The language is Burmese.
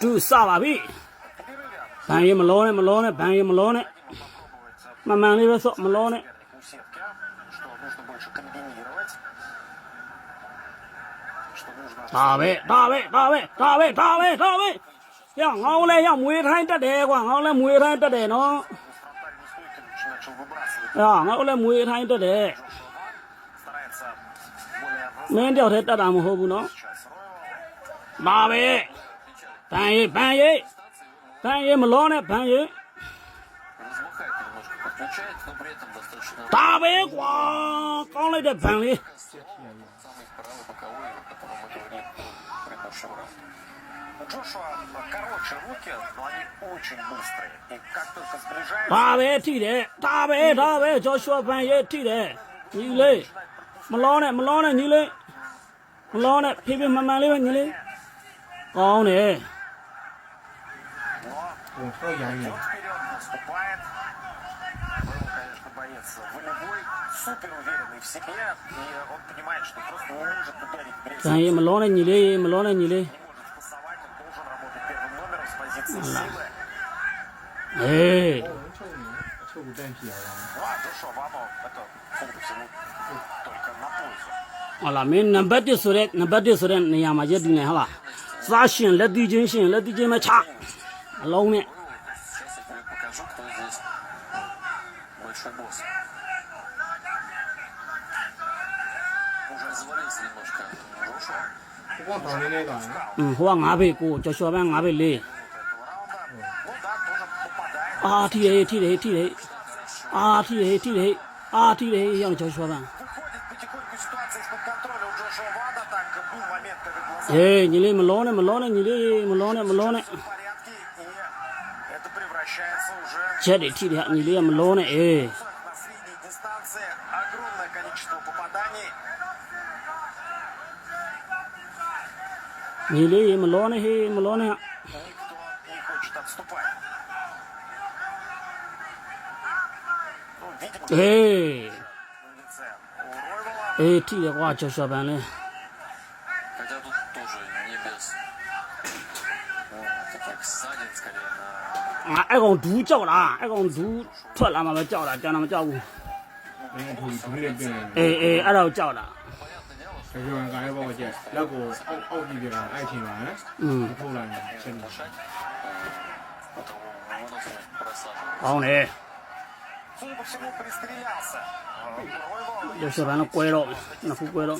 2 စပါပြီဘန်ရင်မလောနဲ့ဘန်ရင်မလောနဲ့မှန်လေးပဲစော့မလောနဲ့ဒါပဲရငောင်းလဲရမွေထိုင်းတက်တယ်ကွာငောင်းလဲမွေထိုင်းတက်တယ်နော်ရငောင်းလဲမွေထိုင်းတက်တယ်မင်းတယောက်တည်းတက်တာမဟုတ်ဘူးနော်ဒါပဲဘန်ရင်မလောနဲ့ဘန်ရင်ဒါပဲကွာကောင်းလိုက်တဲ့ဘန်လေးဒါပဲထိတယ်ဒါပဲဂျော်ရှွာဘန်ရဲ့ထိတယ်ညီလေးမလောနဲ့ညီလေးမလောနဲ့ဖြည်းဖြည်းမှန်လေးပဲညီလေးကောင်းတယ်ဘန်ရင်မလောနဲ့ညီလေးဟေးဟလာမင်းနံပါတ်1ဆိုတဲ့နေရာမှာရက်တည်နေဟလားစားရှင်လက်တီချင်းမချအလုံးနဲ့ဟိုက9ဖေးကိုကျော်ရှော်ပန်း9ဖေး4ထိတယ်ရောက်ကျော်ရှော်ပန်းညီလေးမလောနဲ့ညီလေးမလောနဲ့ချက်တွေထိတယ်ညီလေးကမလောနဲ့ညီလေးမလောနဲ့မလောနဲ့ထိတယ်ကွာကျော်ရှော်ပန်းလဲအဲ့ကောင်ဒူးကြောက်လားအဲ့ကောင်ဒူးထွက်လာမှပဲကြောက်တာကျန်တာမကြောက်ဘူးအဲ့ဒါကိုကြောက်တာ有人干的包姐，那个奥地利的爱情完了，后来呢，真的。好嘞。就是完了乖了，那不乖了。